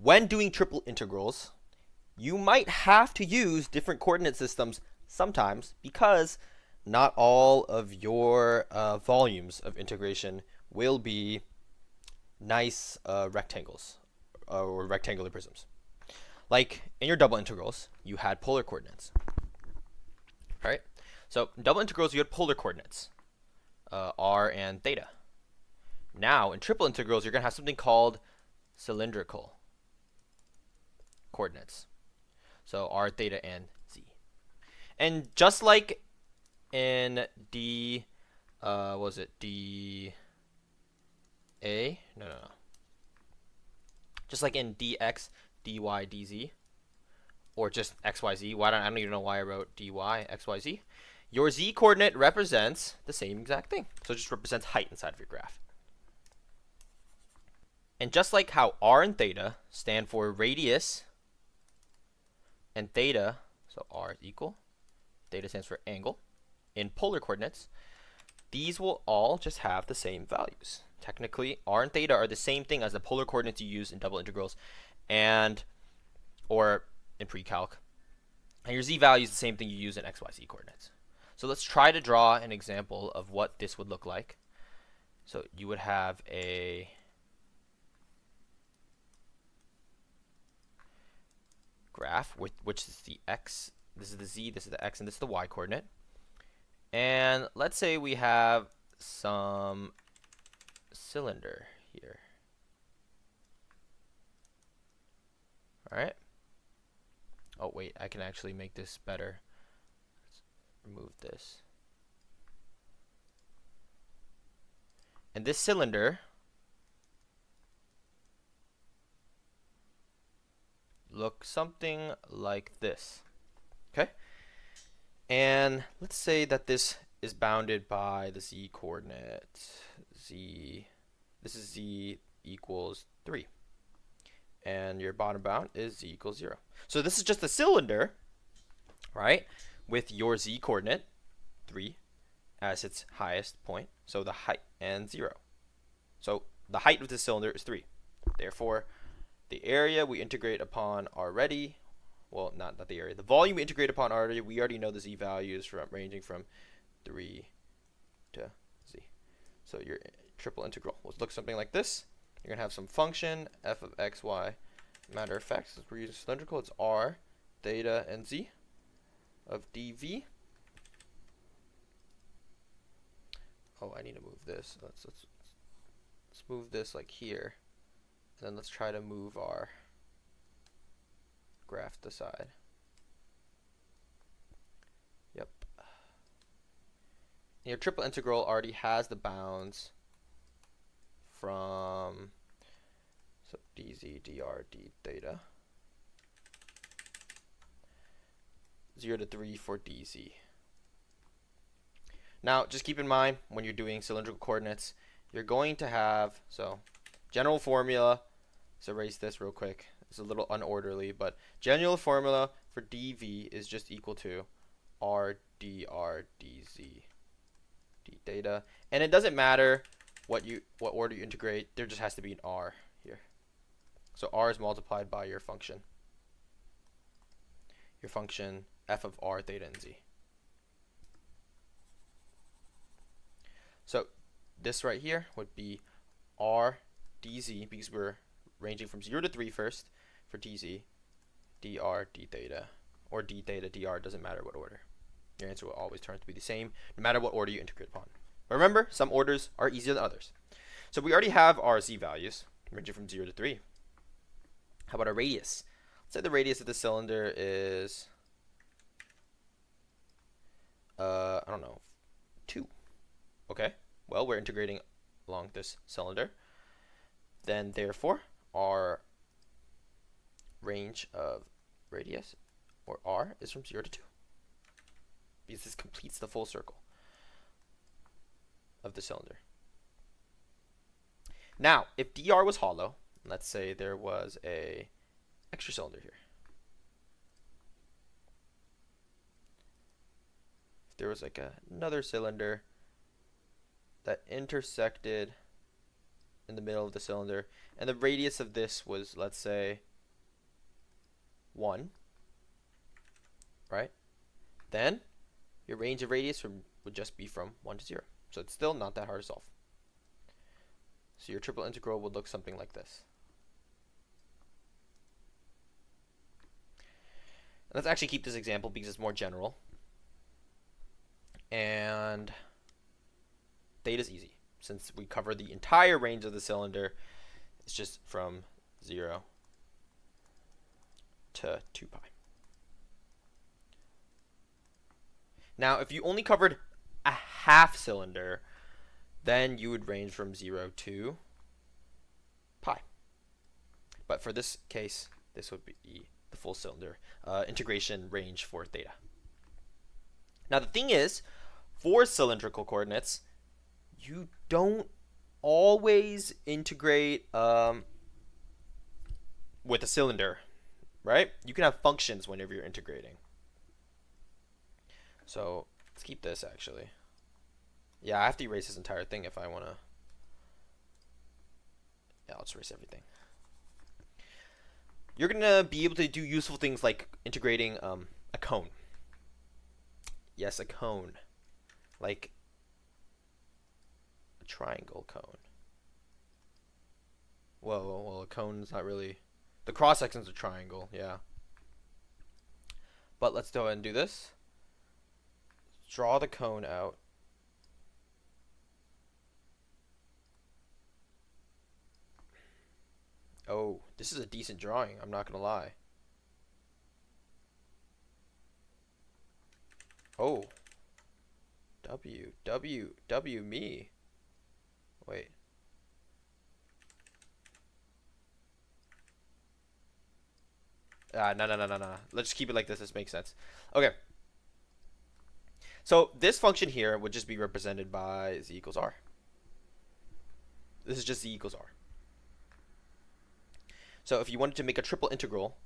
when doing triple integrals, you might have to use different coordinate systems sometimes because not all of your volumes of integration will be nice rectangles or rectangular prisms. Like in your double integrals, you had polar coordinates, right? So in double integrals, you had polar coordinates, r and theta. Now in triple integrals, you're going to have something called cylindrical coordinates. So r, theta, and z. And just like in D, what was it? D A? No. Just like in dx, dy, dz, or just xyz. I don't even know why I wrote dy, xyz. Your z coordinate represents the same exact thing. So it just represents height inside of your graph. And just like how r and theta stand for radius and theta, so r is equal, theta stands for angle, in polar coordinates, these will all just have the same values. Technically, r and theta are the same thing as the polar coordinates you use in double integrals or in pre-calc. And your z value is the same thing you use in xyz coordinates. So let's try to draw an example of what this would look like. So you would have a graph which is the x, this is the z, this is the x, and this is the y coordinate. And let's say we have some cylinder here. All right. Oh wait, I can actually make this better. Let's remove this. And this cylinder looks something like this. Okay? And let's say that this is bounded by the z coordinate. This is z equals 3. And your bottom bound is z equals 0. So this is just a cylinder, right, with your z coordinate, 3, as its highest point. So the height, and 0. So the height of this cylinder is 3. Therefore, the area we integrate upon already, well, not the area, the volume we integrate upon already, we already know the z values ranging from 3 to z. So your triple integral will look something like this. You're going to have some function, f of x, y. Matter of fact, since we're using cylindrical, it's r, theta, and z of dv. Oh, I need to move this. Let's move this like here. And then let's try to move our graph to the side. Yep. Your triple integral already has the bounds from dz, dr, d theta, 0 to 3 for dz. Now, just keep in mind when you're doing cylindrical coordinates, you're going to have, so general formula, let's erase this real quick. It's a little unorderly, but general formula for dv is just equal to r dr dz d theta. And it doesn't matter what order you integrate, there just has to be an r here. So r is multiplied by your function f of r, theta, and z. So this right here would be r dz, because we're ranging from 0 to 3 first for dz, dr, d theta, or d theta, dr, doesn't matter what order. Your answer will always turn out to be the same, no matter what order you integrate upon. But remember, some orders are easier than others. So we already have our z values, ranging from 0 to 3. How about a radius? Let's say the radius of the cylinder is, I don't know, 2. Okay, well, we're integrating along this cylinder. Then, therefore, our range of radius, or r, is from 0 to 2. Because this completes the full circle of the cylinder. Now, if dr was hollow, let's say there was a extra cylinder here. If there was like another cylinder that intersected in the middle of the cylinder, and the radius of this was, let's say, 1, right? Then your range of radius would just be from 1 to 0. So it's still not that hard to solve. So your triple integral would look something like this. And let's actually keep this example because it's more general. And theta is easy. Since we cover the entire range of the cylinder, it's just from 0 to 2 pi. Now, if you only covered a half cylinder, then you would range from 0 to pi. But for this case, this would be the full cylinder integration range for theta. Now, the thing is, for cylindrical coordinates, you don't always integrate with a cylinder, right? You can have functions whenever you're integrating. So let's keep this actually. Yeah, I have to erase this entire thing if I want to. Yeah, I'll just erase everything. You're going to be able to do useful things like integrating a cone. Yes, a cone. Like a triangle cone. Well, a cone is not really. The cross section's a triangle, yeah. But let's go ahead and do this. Draw the cone out. Oh, this is a decent drawing, I'm not gonna lie. Oh. W me. Wait. No. Let's just keep it like this. This makes sense. Okay. So this function here would just be represented by z equals r. This is just z equals r. So if you wanted to make a triple integral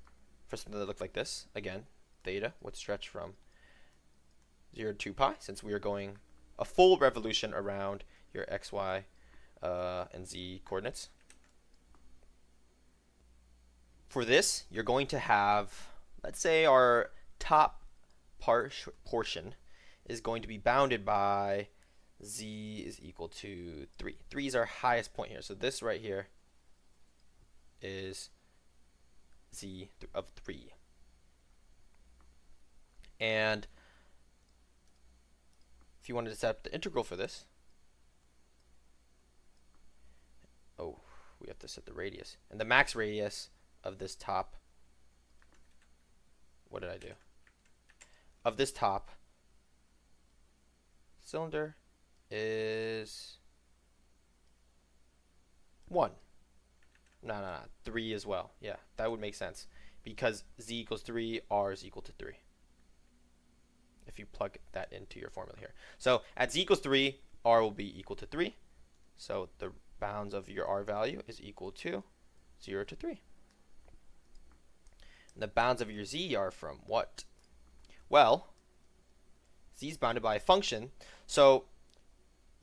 for something that looked like this, again, theta would stretch from 0 to 2 pi, since we are going a full revolution around your x, y, and z coordinates. For this, you're going to have, let's say our top portion is going to be bounded by z is equal to 3. 3 is our highest point here. So this right here is z of 3. And if you wanted to set up the integral for this, oh, we have to set the radius. And the max radius of this top, what did I do? Of this top cylinder is 1. No, 3 as well. Yeah, that would make sense. Because z equals 3, r is equal to 3. If you plug that into your formula here. So at z equals 3, r will be equal to 3. So the bounds of your r value is equal to 0 to 3. And the bounds of your z are from what? Well, z is bounded by a function. So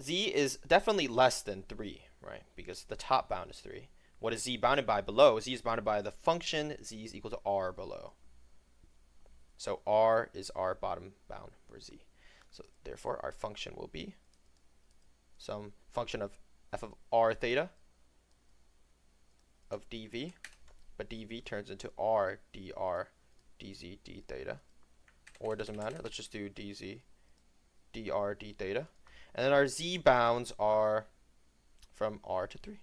z is definitely less than 3, right? Because the top bound is 3. What is z bounded by below? Z is bounded by the function z is equal to r below. So r is our bottom bound for z. So therefore, our function will be some function of f of r theta of dv. But dv turns into r dr dz d theta. Or it doesn't matter. Let's just do dz dr d theta. And then our z bounds are from r to 3.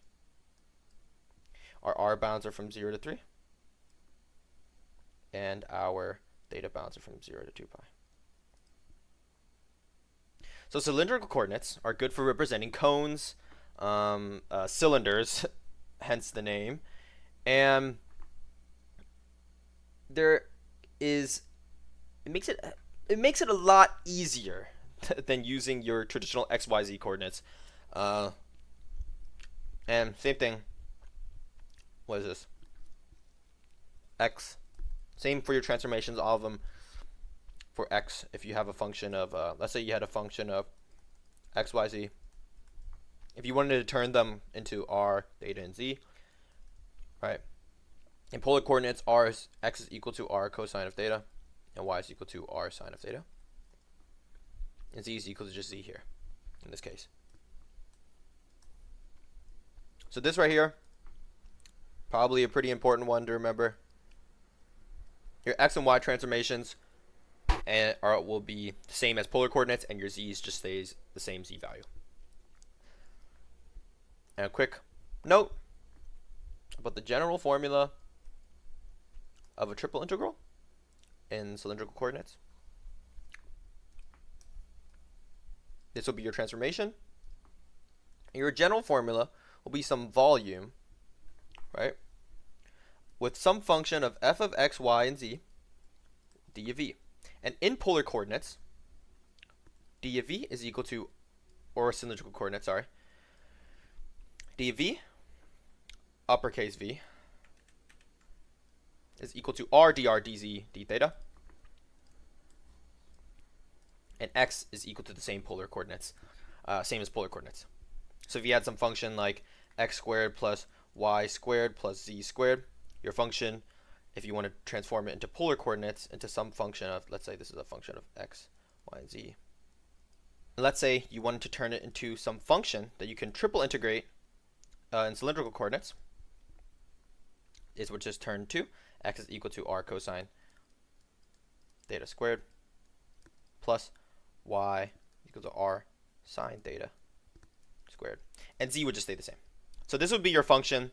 Our r bounds are from 0 to 3. And our theta bounds are from 0 to 2 pi. So cylindrical coordinates are good for representing cones, cylinders, hence the name. And it makes it a lot easier than using your traditional x, y, z coordinates. And same thing. What is this? X. Same for your transformations, all of them for x. If you have a function of, let's say you had a function of x, y, z. If you wanted to turn them into r, theta, and z, right? In polar coordinates, x is equal to r cosine of theta, and y is equal to r sine of theta. And z is equal to just z here, in this case. So this right here, probably a pretty important one to remember. Your x and y transformations will be the same as polar coordinates, and your z's just stays the same z value. And a quick note about the general formula of a triple integral in cylindrical coordinates. This will be your transformation. Your general formula will be some volume, right, with some function of f of x, y, and z, d of v. And in polar coordinates, d of v is equal to, or cylindrical coordinates, sorry, d of v, uppercase v, is equal to r dr dz d theta, and x is equal to the same polar coordinates, same as polar coordinates. So if you had some function like x squared plus y squared plus z squared, your function, if you want to transform it into polar coordinates, into some function of, let's say this is a function of x, y, and z. And let's say you wanted to turn it into some function that you can triple integrate in cylindrical coordinates. This would just turn to x is equal to r cosine theta squared plus y equal to r sine theta squared. And z would just stay the same. So this would be your function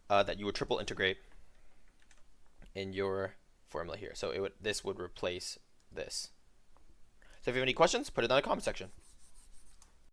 that you would triple integrate in your formula here. So this would replace this. So if you have any questions, put it down in the comment section.